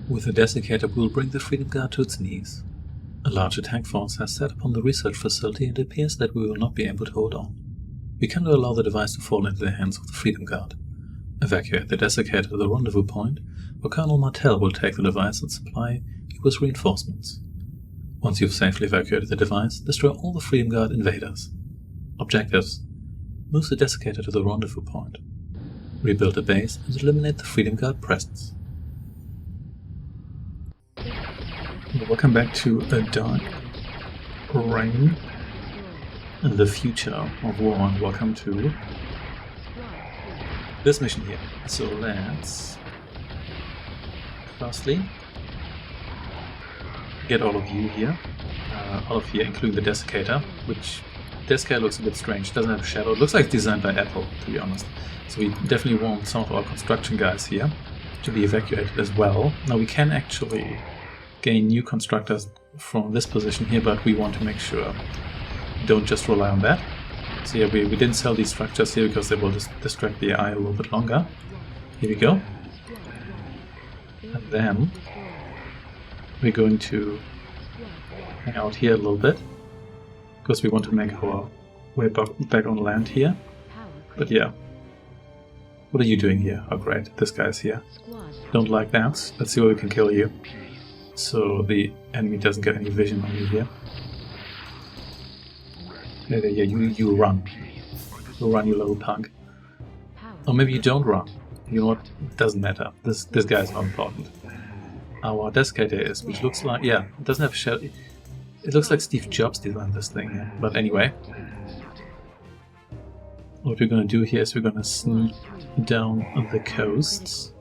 With the Desiccator, we will bring the Freedom Guard to its knees. A large attack force has set upon the research facility, and it appears that we will not be able to hold on. We cannot allow the device to fall into the hands of the Freedom Guard. Evacuate the Desiccator to the rendezvous point, where Colonel Martel will take the device and supply you with reinforcements. Once you've safely evacuated the device, destroy all the Freedom Guard invaders. Objectives: move the Desiccator to the rendezvous point, rebuild the base, and eliminate the Freedom Guard presence. Welcome back to A Dark Reign in the future of Auran. Welcome to this mission here. So let's firstly get all of you here. All of here, including the Desiccator, which Desiccator looks a bit strange. Doesn't have a shadow. It looks like it's designed by Apple, to be honest. So we definitely want some of our construction guys here to be evacuated as well. Now we can actually gain new constructors from this position here, but we want to make sure we don't just rely on that. So yeah, we didn't sell these structures here because they will just distract the AI a little bit longer. Here we go. And then we're going to hang out here a little bit because we want to make our way back on land here. But yeah, what are you doing here? Oh great, this guy's here. Don't like that. Let's see where we can kill you, so the enemy doesn't get any vision on you here. Yeah, you run. You run, you little punk. Or maybe you don't run. You know what? It doesn't matter. This guy's not important. Our Desiccator is, which looks like, yeah, it doesn't have a shadow. It looks like Steve Jobs designed this thing here. But anyway, what we're going to do here is we're going to sneak down the coast.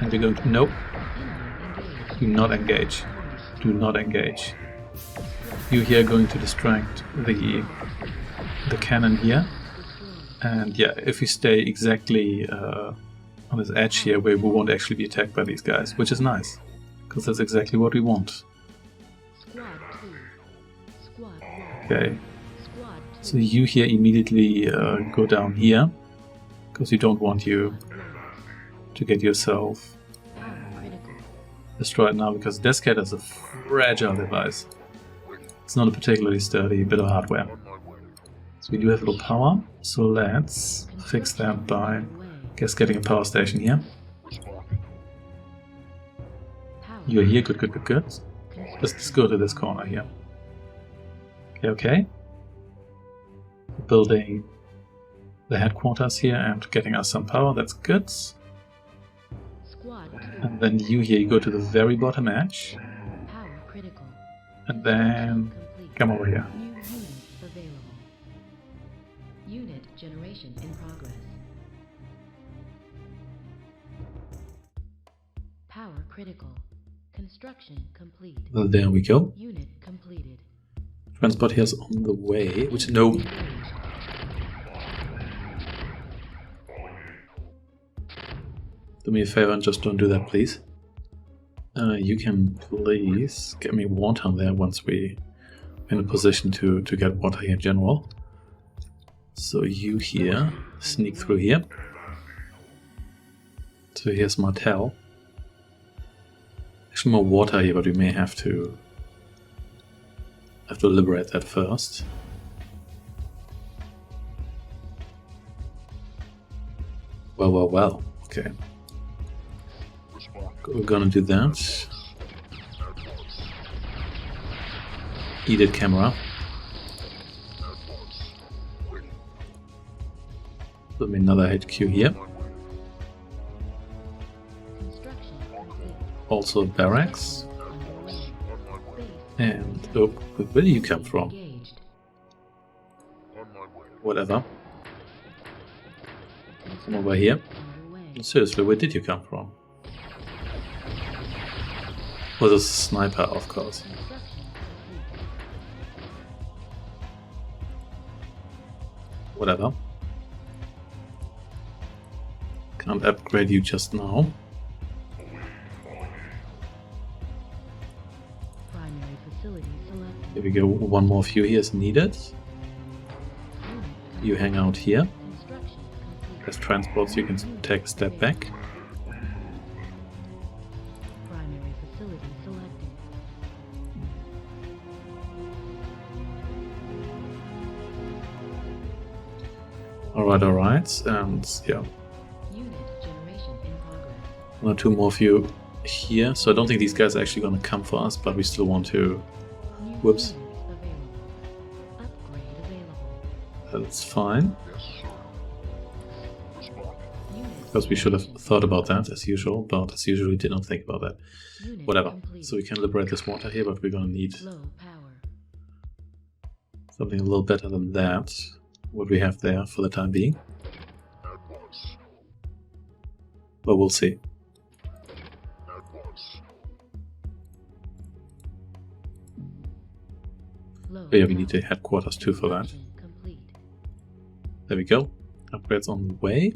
And we're going to, nope. Do not engage. Do not engage. You here are going to distract the cannon here. And yeah, if we stay exactly on this edge here, we won't actually be attacked by these guys, which is nice, because that's exactly what we want. Okay, so you here immediately go down here, because we don't want you to get yourself destroyed now, because Desiccator is a fragile device. It's not a particularly sturdy bit of hardware. So we do have a little power, so let's fix that by, I guess, getting a power station here. You're here, good, good, good, good. Let's go to this corner here. Okay, okay. Building the headquarters here and getting us some power, that's good. And then you here, you go to the very bottom edge. And then come over here. Unit generation in progress. Power critical. Construction complete. Well, there we go. Unit completed. Transport here is on the way, which no. Do me a favor and just don't do that, please. You can please get me water there once we're in a position to get water here in general. So you here, sneak through here. So here's Martel. Actually more water here, but we may have to liberate that first. Well. Okay. We're gonna do that. Eat it, camera. Put me another HQ here. Also barracks. And oh, where do you come from? Whatever. Come over here. Seriously, where did you come from? Was a sniper, of course. Whatever. Can't upgrade you just now. Here we go, one more of you here is needed. You hang out here. As transport, so you can take a step back. facility selected. Alright, and yeah. Unit generation in progress. One or two more of you here, so I don't think these guys are actually going to come for us, but we still want to. New Whoops. units available. Upgrade available. That's fine, Unit because we should have thought about that as usual, but as usual we did not think about that. unit Whatever. complete. So we can liberate this water here, but we're going to need Low power. something a little better than that. What we have there for the time being. But we'll see. Low But yeah, we power. need the headquarters too for that. Construction complete. There we go. Upgrades on the way.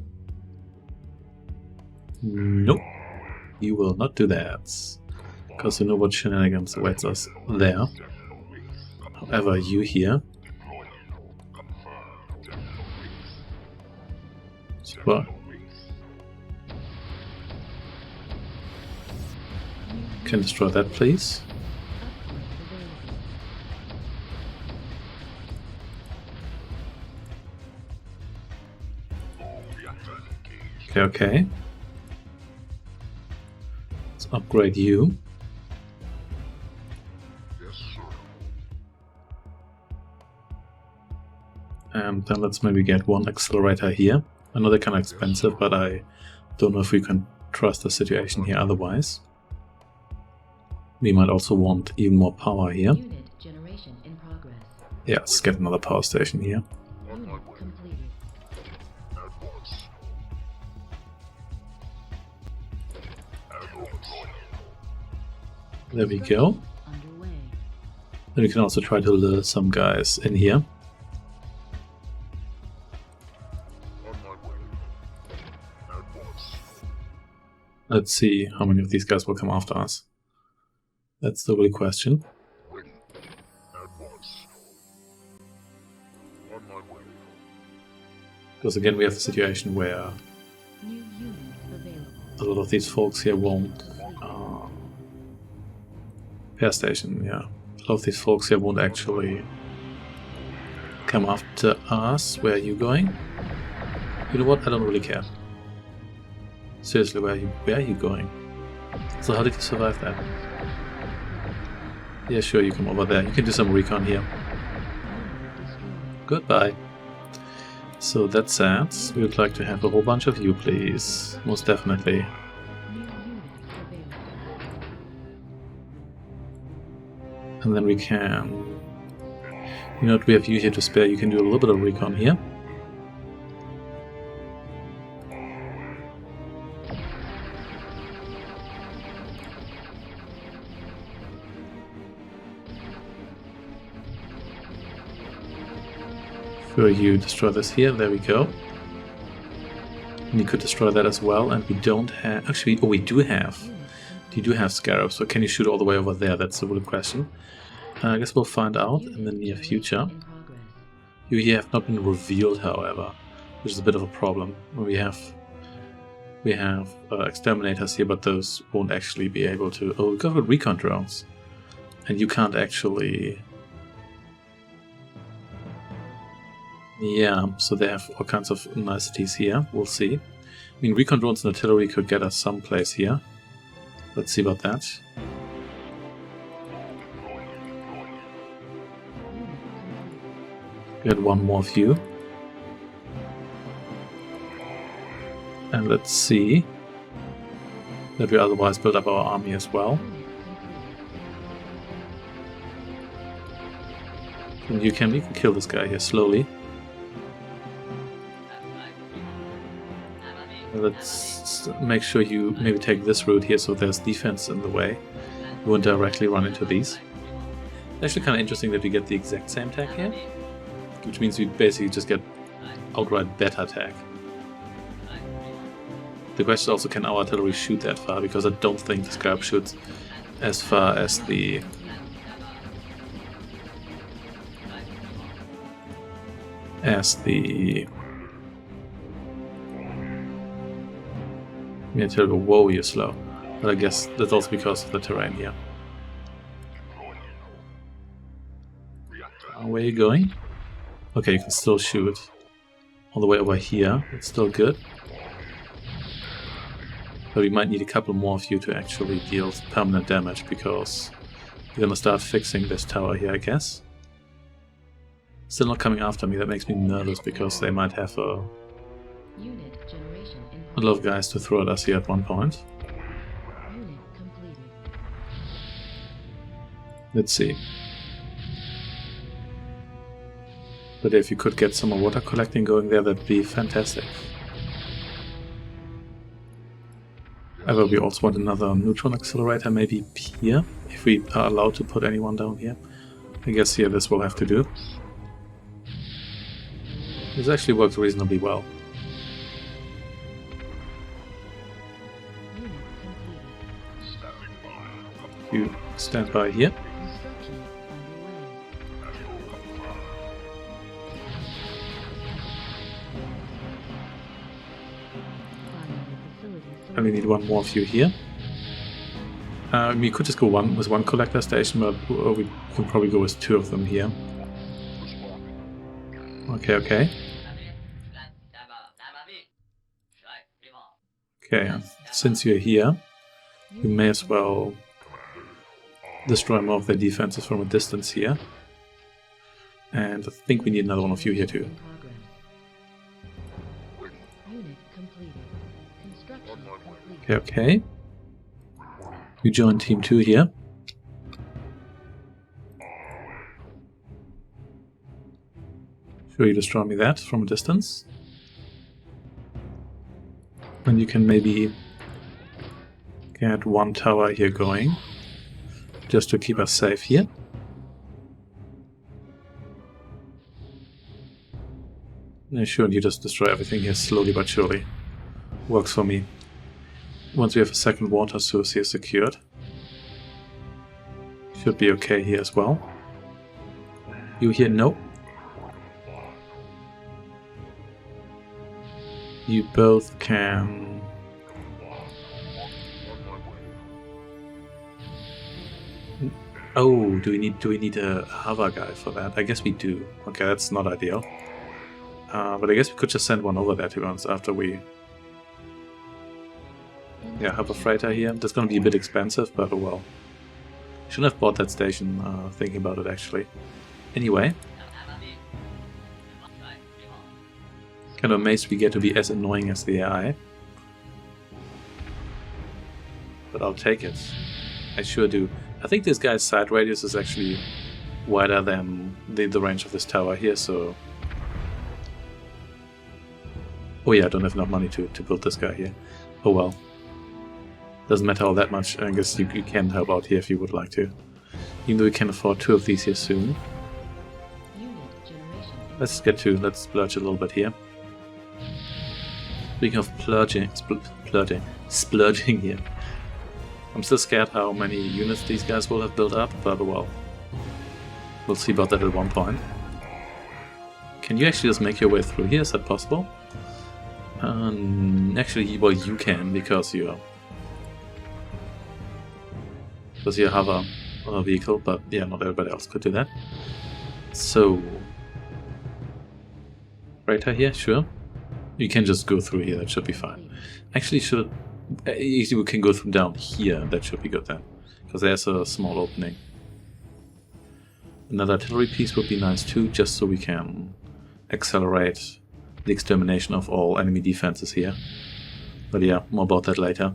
Nope. You will not do that. Because you know what shenanigans awaits us there. However, you here. Super. Can destroy that, please. Okay, okay. Let's upgrade you. And then let's maybe get one accelerator here. I know they're kind of expensive, but I don't know if we can trust the situation here otherwise. We might also want even more power here. Unit generation in progress. Yeah, let's get another power station here. Unit completed. There we go. Underway. Then we can also try to lure some guys in here. Let's see how many of these guys will come after us. That's the real question. Because again, we have a situation where New units available. a lot of these folks here won't... Pair station, yeah. A lot of these folks here won't actually come after us. Where are you going? You know what? I don't really care. Seriously, where are you going? So how did you survive that? Yeah, sure, you come over there. You can do some recon here. Goodbye. So that's sad. We would like to have a whole bunch of you, please. Most definitely. New units available. And then we can... You know what, we have you here to spare. You can do a little bit of recon here. Sure, you destroy this here. There we go. And you could destroy that as well. And we don't have... Actually, oh, we do have... You do have scarabs, so can you shoot all the way over there? That's the real question. I guess we'll find out in the near future. In progress. You here have not been revealed, however, which is a bit of a problem. We have exterminators here, but those won't actually be able to... Oh, we've got recon drones. And you can't actually... Yeah, so they have all kinds of niceties here. We'll see. I mean, recon drones and artillery could get us someplace here. Let's see about that. Get one more view. And let's see that we otherwise build up our army as well. And we can kill this guy here slowly. Let's make sure you maybe take this route here so there's defense in the way. You won't directly run into these. Actually kind of interesting that we get the exact same tech here, which means we basically just get outright better tech. The question is also, can our artillery shoot that far, because I don't think the scarab shoots as far as the artillery. Whoa, you're slow. But I guess that's also because of the terrain here. Where are you going? Okay, you can still shoot all the way over here. It's still good. But we might need a couple more of you to actually deal permanent damage, because we're gonna start fixing this tower here, I guess. Still not coming after me. That makes me nervous, because they might have a lot of guys to throw at us here at one point. Let's see. But if you could get some more water collecting going there, that'd be fantastic. However, we also want another neutron accelerator, maybe here, if we are allowed to put anyone down here. I guess here this will have to do. This actually works reasonably well. You stand by here. And we need one more of you here. We could just go with one collector station, but we can probably go with 2 of them here. Okay. Okay, since you're here, we may as well destroy more of their defenses from a distance here. And I think we need another one of you here too. Okay. You join team 2 here. Sure, you destroy me that from a distance. And you can maybe get one tower here going, just to keep us safe here. Yeah, sure, and you just destroy everything here slowly but surely. Works for me. Once we have a second water source here secured, should be okay here as well. You here? No. You both can... Oh, do we need a hover guy for that? I guess we do. Okay, that's not ideal. But I guess we could just send one over there, to be honest, after we... Yeah, have a freighter here. That's gonna be a bit expensive, but oh well. Shouldn't have bought that station, thinking about it actually. Anyway. Kind of amazed we get to be as annoying as the AI. But I'll take it. I sure do. I think this guy's side radius is actually wider than the range of this tower here, so... Oh yeah, I don't have enough money to build this guy here. Oh well. Doesn't matter all that much. I guess you can help out here if you would like to. Even though we can afford 2 of these here soon. Let's get 2. Let's splurge a little bit here. Speaking of splurging here. I'm still scared how many units these guys will have built up, but well. We'll see about that at one point. Can you actually just make your way through here? Is that possible? Actually, well, you can, because you're... Because you have a vehicle, but yeah, not everybody else could do that. So... Right here, sure. You can just go through here, that should be fine. Actually, we can go through down here, that should be good then. Because there's a small opening. Another artillery piece would be nice too, just so we can accelerate the extermination of all enemy defenses here. But yeah, more about that later.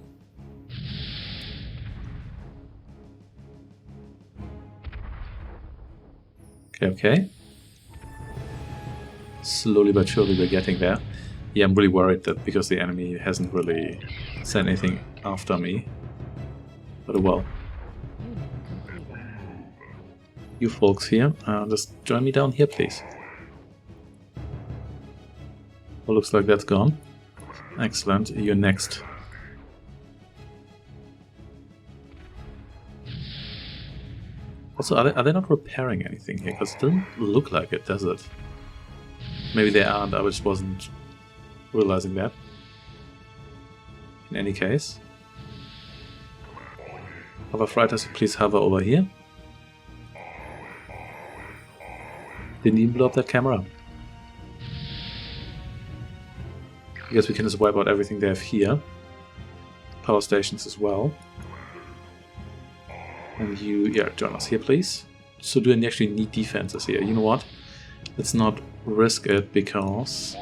Okay. Slowly but surely we're getting there. Yeah, I'm really worried that because the enemy hasn't really sent anything after me. But oh well. You folks here, just join me down here, please. Well, looks like that's gone. Excellent, you're next. Also, are they not repairing anything here? Because it doesn't look like it, does it? Maybe they aren't, I just wasn't realizing that. In any case. Hoverfighters, please hover over here. Didn't even blow up that camera. I guess we can just wipe out everything they have here. Power stations as well. And you, yeah, join us here, please. So do I actually need defenses here? You know what? Let's not risk it because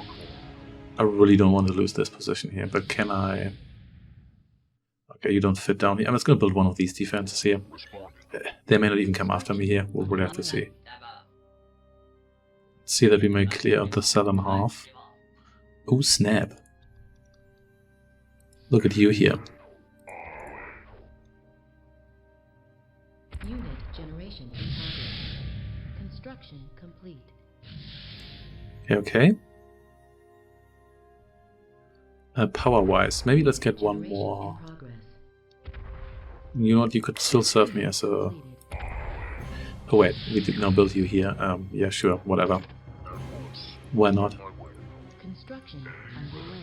I really don't want to lose this position here. But can I? Okay, you don't fit down here. I'm just going to build one of these defenses here. They may not even come after me here. We'll really have to see. See that we may clear out the southern half. Oh snap. Look at you here. Unit generation in progress. Construction complete. Okay. Power-wise, maybe let's get one Generation more. in progress. You know what, you could still serve me as a... Completed. Oh wait, we did now build you here. Yeah, sure, whatever. Why not? Construction underway.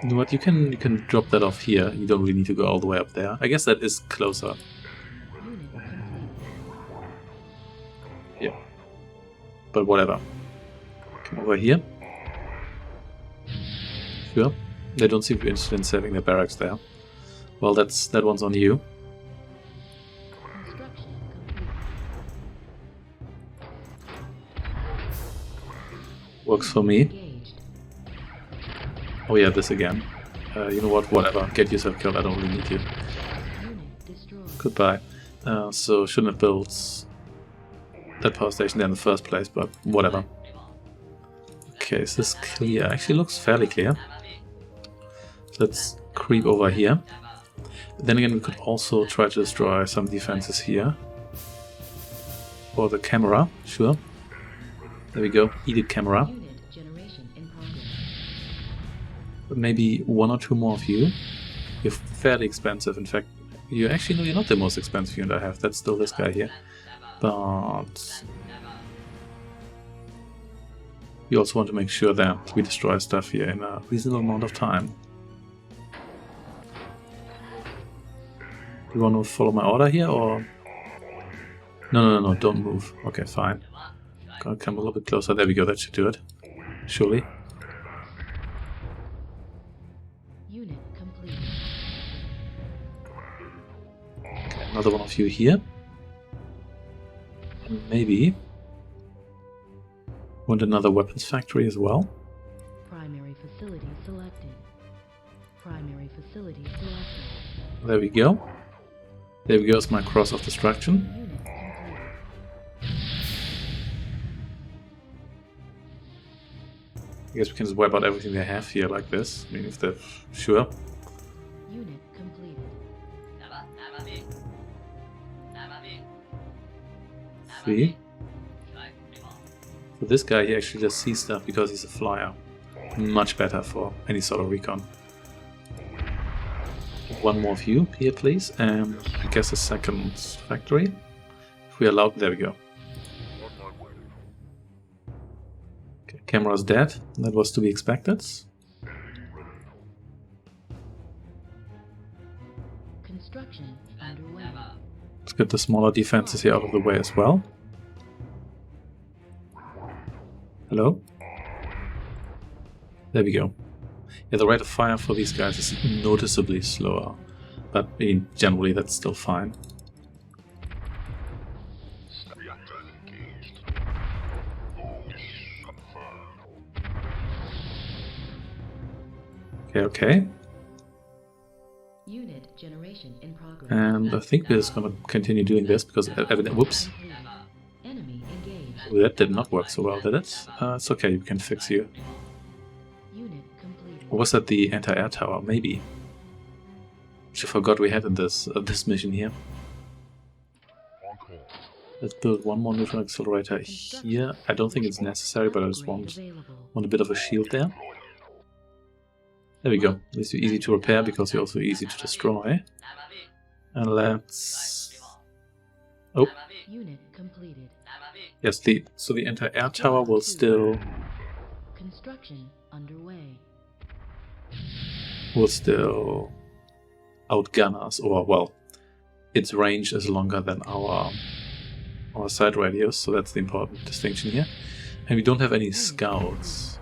You know what, you can drop that off here. You don't really need to go all the way up there. I guess that is closer. Unit complete. Yeah. But whatever. Come over here. Sure. They don't seem to be interested in saving their barracks there. Well, that one's on you. Construction complete. Works for me. Engaged. Oh yeah, this again. You know what, whatever. Get yourself killed, I don't really need you. Unit destroyed. Goodbye. So shouldn't have built that power station there in the first place, but whatever. Okay, is this clear? Actually looks fairly clear. Let's creep over here. Then again, we could also try to destroy some defenses here. Or the camera, sure. There we go, eat it, camera. Unit generation in progress. But maybe one or two more of you. You're fairly expensive, in fact. You actually know you're not the most expensive unit I have, that's still this guy here. But we also want to make sure that we destroy stuff here in a reasonable amount of time. You want to follow my order here, or? No, don't move. Okay, fine. Gonna come a little bit closer. There we go, that should do it. Surely. Unit complete. Okay, another one of you here. And maybe want another weapons factory as well. Primary facility selected. Primary facility selected. There we go. There we go, it's my cross of destruction. Unit complete. I guess we can just wipe out everything they have here like this. I mean, if they're sure. Unit completed. See? So this guy here actually just sees stuff because he's a flyer. Much better for any sort of recon. One more of you here, please, and I guess a second factory. If we allow, there we go. Okay, camera's dead. That was to be expected. Construction underway. Let's get the smaller defenses here out of the way as well. Hello? There we go. Yeah, the rate of fire for these guys is noticeably slower, but I mean, generally that's still fine. Okay. Unit generation in progress. And I think we're just gonna continue doing this because whoops. Enemy engaged. Well, that did not work so well, did it? It's okay, we can fix you. Unit completed. Or was that the anti-air tower? Maybe. Which I forgot we had in this mission here. Let's build one more neutron accelerator here. I don't think it's necessary, but I just want a bit of a shield there. There we go. At least you're easy to repair because you're also easy to destroy. And let's... Oh, Unit completed. yes, so the anti-air tower will still Construction underway. outgun us, or well, its range is longer than our side radius, so that's the important distinction here. And we don't have any scouts,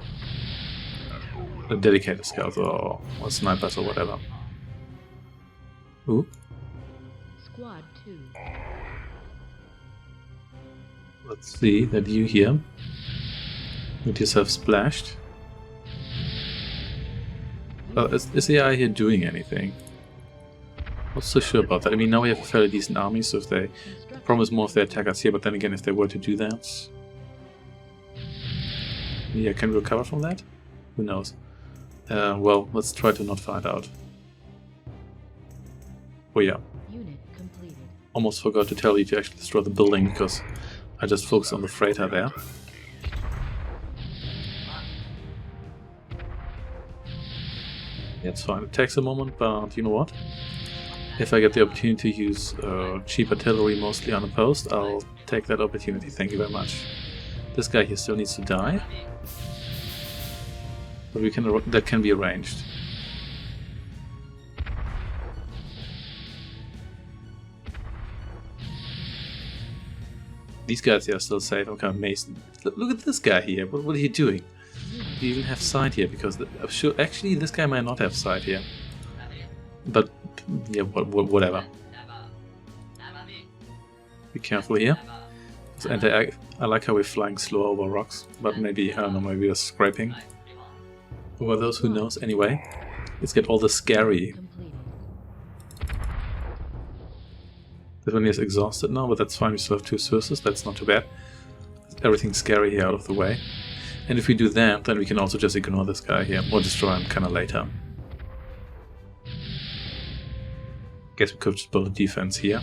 dedicated scouts or snipers or whatever. Ooh. Squad 2. Let's see that you here get yourself splashed. Is the AI here doing anything? Not so sure about that. I mean, now we have a fairly decent army, so if they... The problem is more if they attack us here, but then again, if they were to do that... Yeah, can we recover from that? Who knows? Well, let's try to not find out. Oh yeah. Unit completed. Almost forgot to tell you to actually destroy the building, because I just focused on the freighter there. Yeah, it's fine. It takes a moment, but you know what? If I get the opportunity to use cheap artillery mostly unopposed, I'll take that opportunity. Thank you very much. This guy here still needs to die. But we can that can be arranged. These guys here are still safe. I'm kind of amazed. Look at this guy here. What are you doing? Do you even have sight here? Because I'm sure actually this guy might not have sight here. But yeah, whatever. Be careful here. And I like how we're flying slow over rocks, but maybe I don't know. Maybe we're scraping over those. Who knows? Anyway, let's get all the scary. This one is exhausted now, but that's fine. We still have 2 sources. That's not too bad. Everything scary here out of the way. And if we do that, then we can also just ignore this guy here, or destroy him kind of later. Guess we could just build a defense here.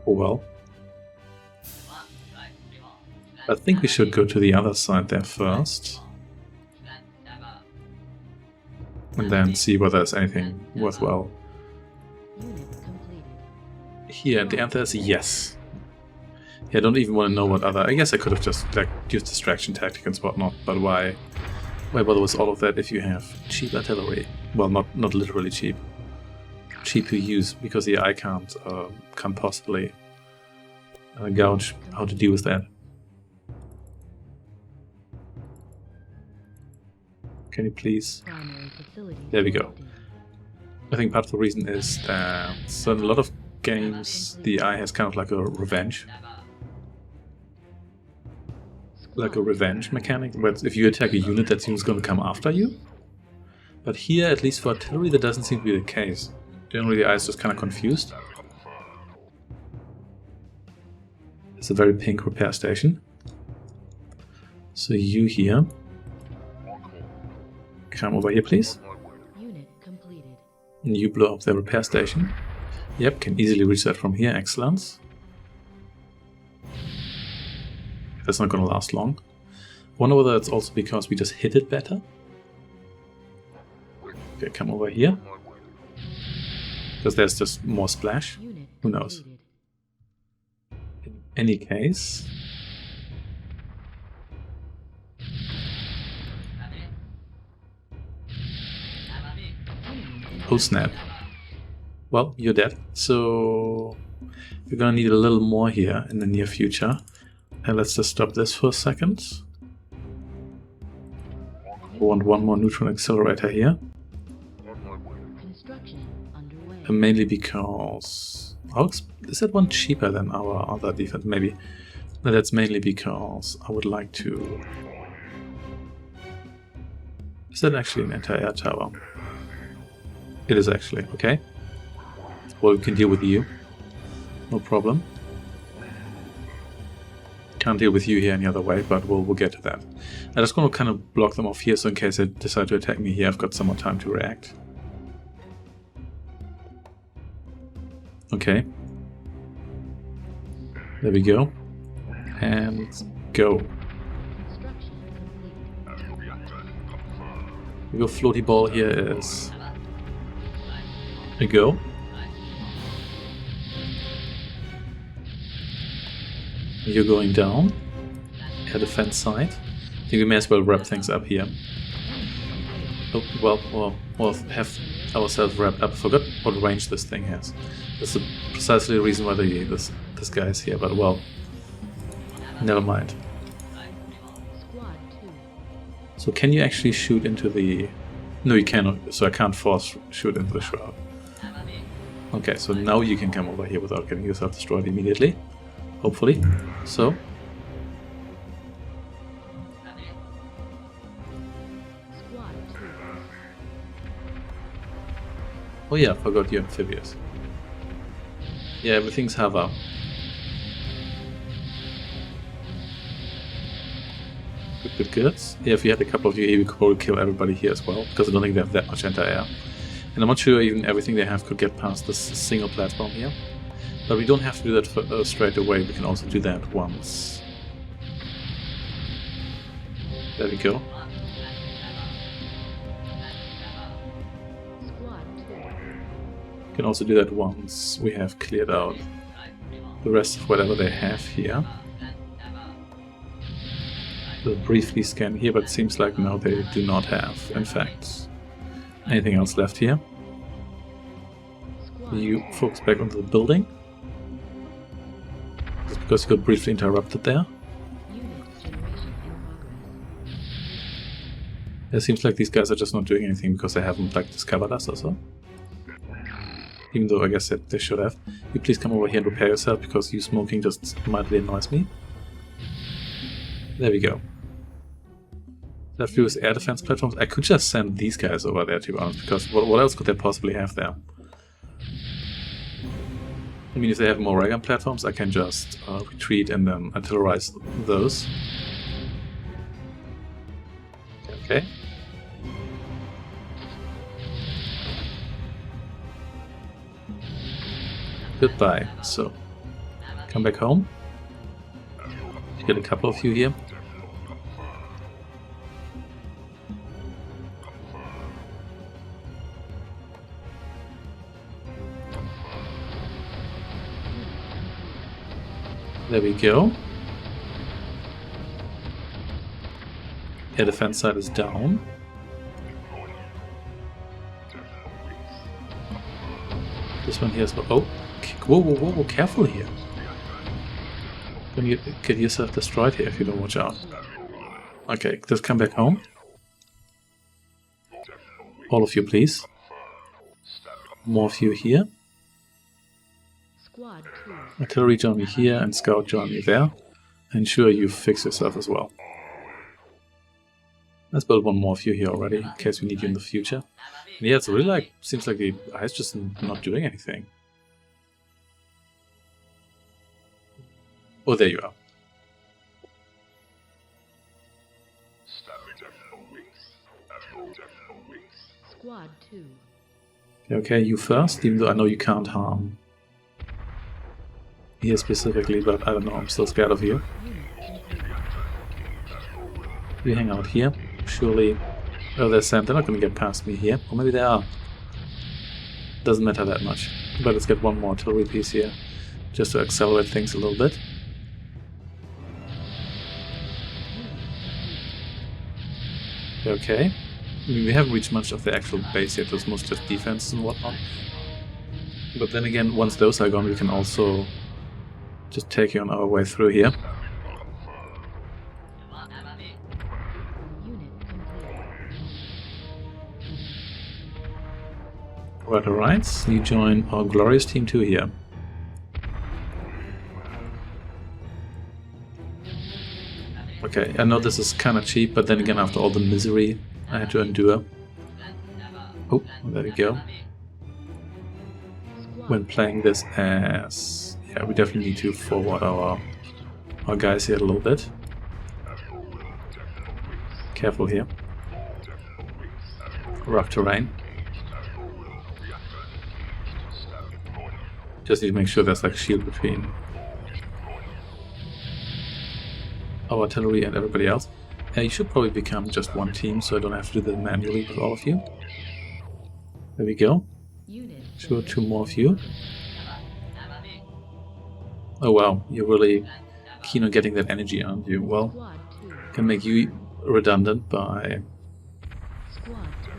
Oh well. I think we should go to the other side there first. And then see whether there's anything worthwhile. Here at the end there's a yes. Yeah, I don't even want to know what other... I guess I could have just like used distraction tactics and whatnot, but why bother with all of that if you have cheap artillery? Well, not literally cheap. Cheap to use, because the AI can't possibly gouge how to deal with that. Can you please? There we go. I think part of the reason is that so in a lot of games the AI has kind of like a revenge. Like a revenge mechanic, where if you attack a unit, that unit's going to come after you. But here, at least for artillery, that doesn't seem to be the case. Generally the AI is just kind of confused. It's a very pink repair station. So you here. Come over here, please. Unit completed. And you blow up the repair station. Yep, can easily reach that from here. Excellent. That's not going to last long. Wonder whether it's also because we just hit it better. Okay, come over here. Because there's just more splash. Who knows? In any case... Oh snap. Well, you're dead. So we're gonna need a little more here in the near future. And let's just stop this for a second. We want one more neutron accelerator here. Construction underway. And mainly because... is that one cheaper than our other defense? Maybe. No, that's mainly because I would like to... Is that actually an anti-air tower? It is actually, okay. Well, we can deal with you. No problem. Can't deal with you here any other way, but we'll get to that. I'm just going to kind of block them off here, so in case they decide to attack me here, I've got some more time to react. Okay. There we go. And go. Your floaty ball here is a go. You're going down. Air defense side. I think we may as well wrap things up here. Oh, we'll have ourselves wrapped up. Forgot what range this thing has. That's precisely the reason why this guy is here, but well, never mind. Squad 2. So can you actually shoot into the... No, you cannot, so I can't force shoot into the shroud. Okay, so now you can come over here without getting yourself destroyed immediately. Hopefully. So. Squad 2. Oh yeah, I forgot you're amphibious. Yeah, everything's hover. Good. Yeah, if you had a couple of you here, you could probably kill everybody here as well, because I don't think they have that much anti-air. And I'm not sure even everything they have could get past this single platform here. But we don't have to do that straight away, we can also do that once. There we go. Squad 2. We can also do that once we have cleared out the rest of whatever they have here. We'll briefly scan here, but it seems like now they do not have, in fact, anything else left here. You focus back onto the building. Just because you got briefly interrupted there. Unit generation in progress. It seems like these guys are just not doing anything because they haven't like discovered us or so. Even though I guess that they should have. You please come over here and repair yourself, because you smoking just mildly annoys me. There we go. Left view is air defense platforms. I could just send these guys over there, to be honest, because what else could they possibly have there? I mean, if they have more ray gun platforms, I can just retreat and then artillerize those. Okay. Goodbye. So, come back home. Get a couple of you here. There we go. Air defense side is down. This one here is... Oh! Whoa, careful here. You get yourself destroyed here if you don't watch out. Okay, just come back home. All of you, please. More of you here. Squad 2. Artillery join me here and Scout join me there. Ensure you fix yourself as well. Let's build one more of you here already, in case we need you in the future. And yeah, it's really like, seems like the eye's just not doing anything. Oh, there you are. Squad 2. Okay, you first, even though I know you can't harm here specifically, but I don't know, I'm still scared of you. You hang out here. Surely... Oh, they're sent. They're not going to get past me here. Or maybe they are. Doesn't matter that much. But let's get one more artillery piece here, just to accelerate things a little bit. Okay. I mean, we haven't reached much of the actual base yet. There's most just defense and whatnot. But then again, once those are gone, we can also just take on our way through here. Alright, you join our glorious team 2 here. Okay, I know this is kinda cheap, but then again, after all the misery I had to endure. Oh, there we go. When playing this as... Yeah, we definitely need to forward our guys here a little bit. Careful here. Rough terrain. Just need to make sure there's like a shield between our artillery and everybody else. You should probably become just one team, so I don't have to do that manually with all of you. There we go. Sure, 2 more of you. Oh wow, you're really keen on getting that energy, aren't you? Well, can make you redundant by Squad 2.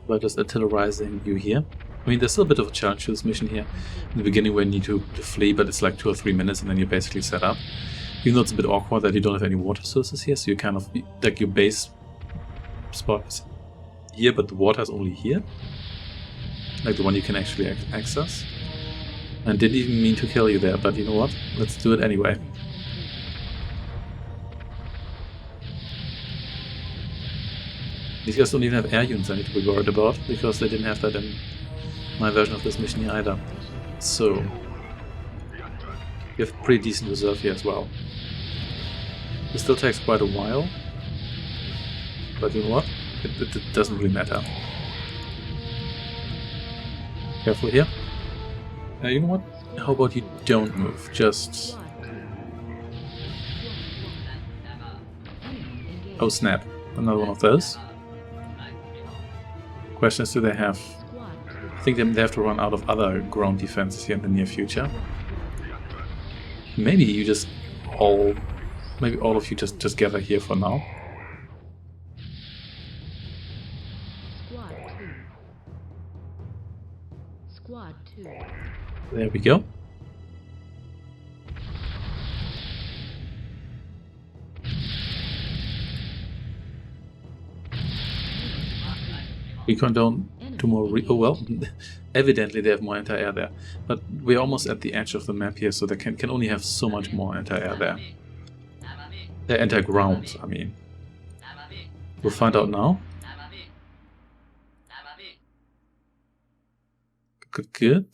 By just artillerizing you here. I mean, there's still a bit of a challenge to this mission here. In the beginning where you need to flee, but it's like 2 or 3 minutes and then you're basically set up. Even though it's a bit awkward that you don't have any water sources here, so you kind of, like your base spot is here, but the water is only here. Like the one you can actually access. And didn't even mean to kill you there, but you know what? Let's do it anyway. These guys don't even have air units I need to be worried about, because they didn't have that in my version of this mission here either. So, you have pretty decent reserve here as well. It still takes quite a while, but you know what? It doesn't really matter. Careful here. You know what? How about you don't move? Just... Oh snap. Another one of those. Question is, do they have... I think they have to run out of other ground defenses here in the near future. Maybe you just all... Maybe all of you just gather here for now. Squad 2. There we go. We condone two more oh well, evidently they have more anti-air there. But we're almost at the edge of the map here, so they can only have so much more anti-air there. They're anti-ground, I mean. We'll find out now. Good.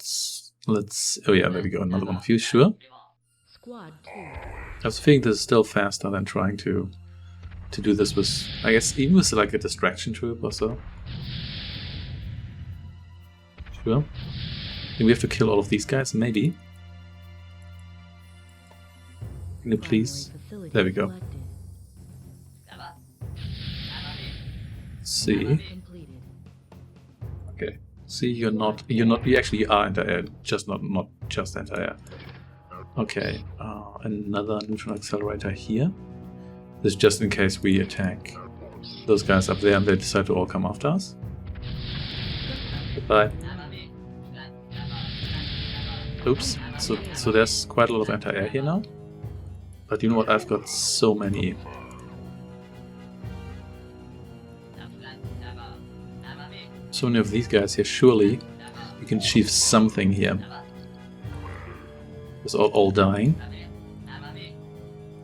Let's... Oh yeah, there we go. Another one of you, sure. Squad 2. I was thinking this is still faster than trying to do this with... I guess even with like a distraction troop or so. Sure. Maybe we have to kill all of these guys, maybe. Can you please? There we go. Let's see. Okay. See, you actually are anti-air, just not just anti-air. Okay, another neutron accelerator here. This is just in case we attack those guys up there and they decide to all come after us. Goodbye. Oops, so there's quite a lot of anti-air here now. But you know what, I've got so many. So many of these guys here, surely you can achieve something here. It's all dying.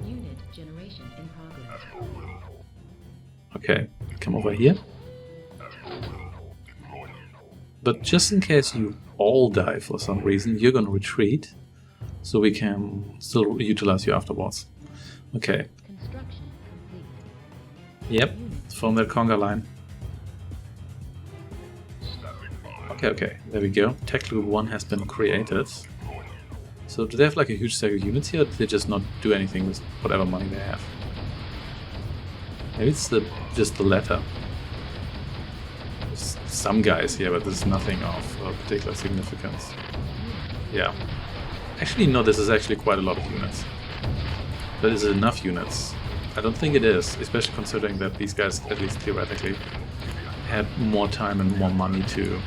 Unit generation in progress. Okay, come over here. But just in case you all die for some reason, you're gonna retreat, so we can still utilize you afterwards. Okay. Construction complete. Yep, from the conga line. Okay, there we go. Tech Loop 1 has been created. So do they have like a huge stack of units here, or do they just not do anything with whatever money they have? Maybe it's just the latter. There's some guys here, but there's nothing of particular significance. Yeah. Actually, no, this is actually quite a lot of units. But is it enough units? I don't think it is, especially considering that these guys, at least theoretically, had more time and more money to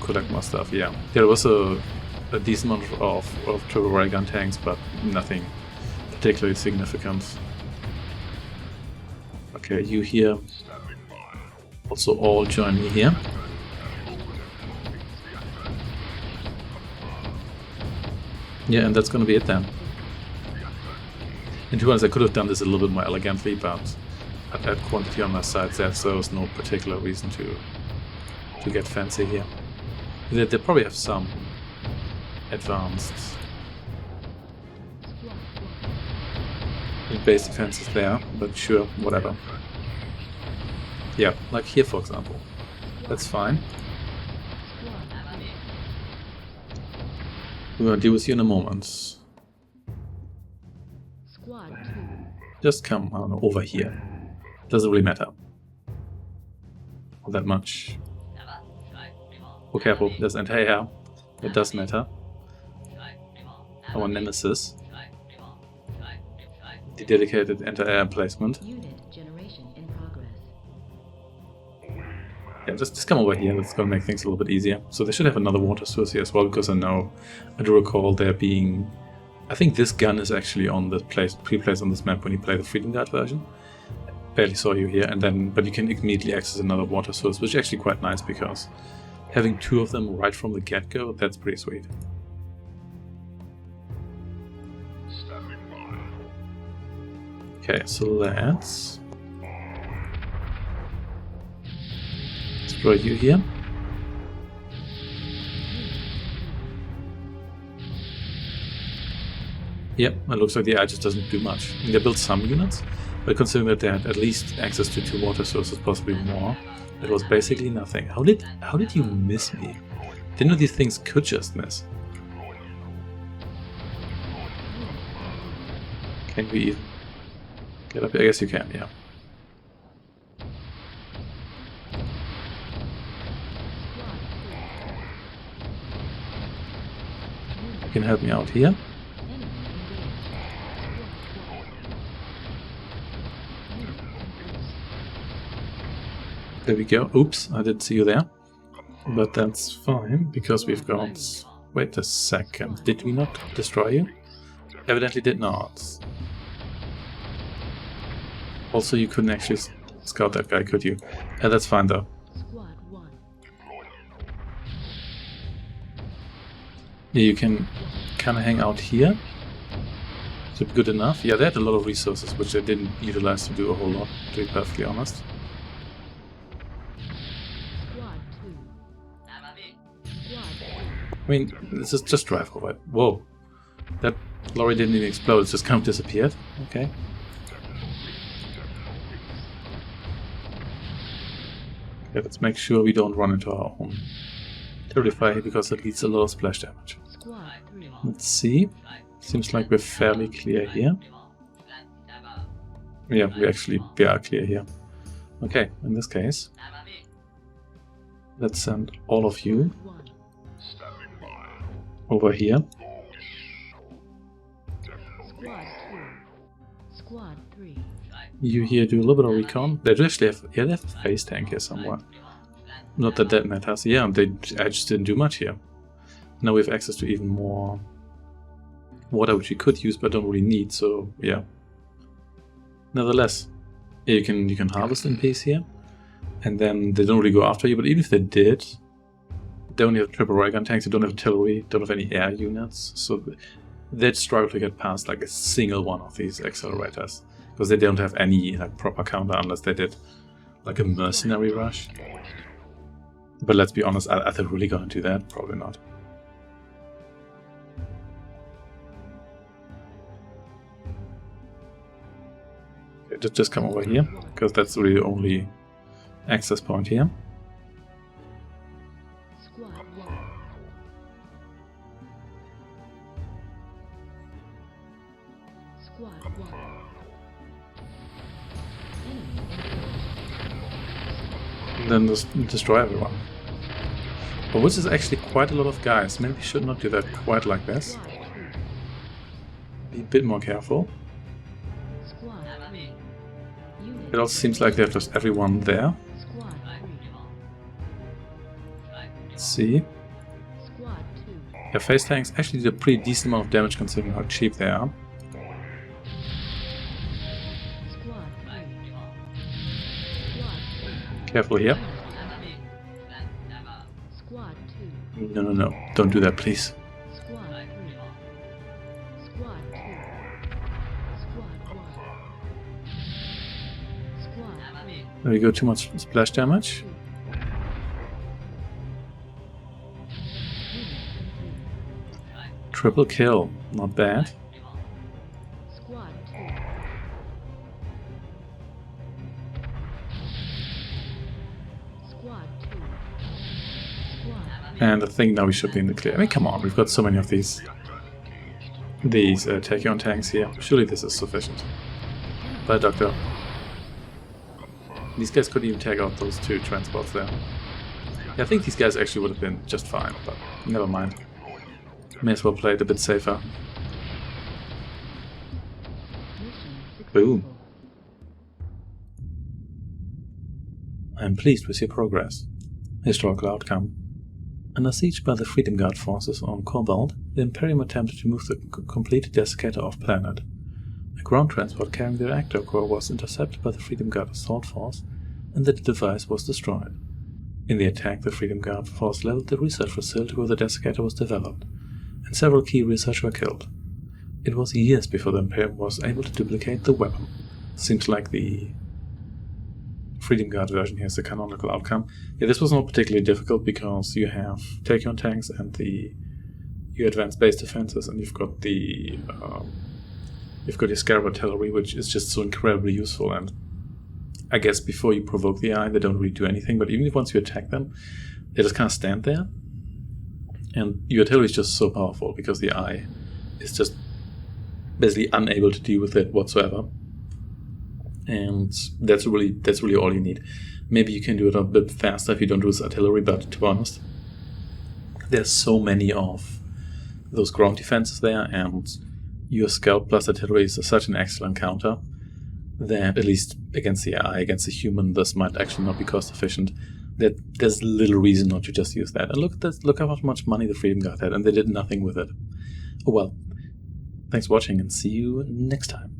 collect more stuff. Yeah, there was a decent amount of turbo ray gun tanks, but nothing particularly significant. Okay, you here also all join me here. Yeah, and that's gonna be it then. And to be honest, I could have done this a little bit more elegantly, but I had quantity on my side, so there was no particular reason to get fancy here. They probably have some advanced base defenses there, but sure, whatever. Yeah, like here for example. That's fine. We're gonna deal with you in a moment. Squad 2. Just come, I don't know, over here. Doesn't really matter. Not that much. Oh, careful, there's anti-air. It does matter. Our nemesis. the dedicated anti-air emplacement. Unit generation in progress. Yeah, just come over here. That's going to make things a little bit easier. So they should have another water source here as well, because I do recall there being... I think this gun is actually on the pre-placed on this map when you play the Freedom Guard version. Barely saw you here, but you can immediately access another water source, which is actually quite nice, because having 2 of them right from the get-go, that's pretty sweet. Okay, so let's throw you here. Yep, it looks like the eye just doesn't do much. I mean, they built some units, but considering that they had at least access to 2 water sources, possibly more, it was basically nothing. How did you miss me? Didn't know these things could just miss. Can we even get up here? I guess you can, yeah. You can help me out here. There we go. Oops, I didn't see you there. But that's fine, because we've got... Wait a second. Did we not destroy you? Evidently did not. Also, you couldn't actually scout that guy, could you? Yeah, that's fine though. Yeah, you can kind of hang out here. Should be good enough. Yeah, they had a lot of resources, which they didn't utilize to do a whole lot, to be perfectly honest. I mean, this is just drive over. Whoa. That lorry didn't even explode, it just kind of disappeared. Okay. Okay, let's make sure we don't run into our own territory here, because it leads a lot of splash damage. Let's see. Seems like we're fairly clear here. Yeah, we are clear here. Okay, in this case, let's send all of you over here. Squad 3. You here do a little bit of recon. They do actually have, yeah, they have a phase tank here somewhere. Not that that matters. Yeah, I just didn't do much here. Now we have access to even more water, which we could use but don't really need. So yeah. Nevertheless, yeah, you can harvest in peace here, and then they don't really go after you. But even if they did, they only have triple ray gun tanks. They don't have artillery. Don't have any air units. So they'd struggle to get past like a single one of these accelerators, because they don't have any like proper counter unless they did like a mercenary rush. But let's be honest, are they really going to do that? Probably not. Okay, just come over here, because that's really the only access point here. And then just destroy everyone. But which is actually quite a lot of guys. Maybe we should not do that quite like this. Be a bit more careful. It also seems like they have just everyone there. Let's see. Yeah, phase tanks actually did a pretty decent amount of damage considering how cheap they are. Careful here. No. Don't do that, please. There we go, too much splash damage. Triple kill, not bad. And I think now we should be in the clear. I mean, come on, we've got so many of these Taelon tanks here. Surely this is sufficient. Bye, Doctor. These guys couldn't even take out those 2 transports there. Yeah, I think these guys actually would have been just fine, but never mind. May as well play it a bit safer. Boom. I am pleased with your progress. Historical outcome. Under siege by the Freedom Guard forces on Cobalt, the Imperium attempted to move the complete Desiccator off-planet. A ground transport carrying the reactor core was intercepted by the Freedom Guard assault force, and the device was destroyed. In the attack, the Freedom Guard force leveled the research facility where the Desiccator was developed, and several key researchers were killed. It was years before the Imperium was able to duplicate the weapon. Seems like the Freedom Guard version here is the canonical outcome. Yeah, this was not particularly difficult because you have take-on tanks and your advanced base defenses, and you've got your Scarab artillery, which is just so incredibly useful. And I guess before you provoke the eye, they don't really do anything. But even if once you attack them, they just kind of stand there, and your artillery is just so powerful because the eye is just basically unable to deal with it whatsoever. And that's really all you need. Maybe you can do it a bit faster if you don't use artillery, but to be honest, there's so many of those ground defenses there, and your scout plus artillery is such an excellent counter that, at least against the AI, against the human, this might actually not be cost efficient. That there's little reason not to just use that. And look how much money the Freedom Guard had, and they did nothing with it. Oh well. Thanks for watching, and see you next time.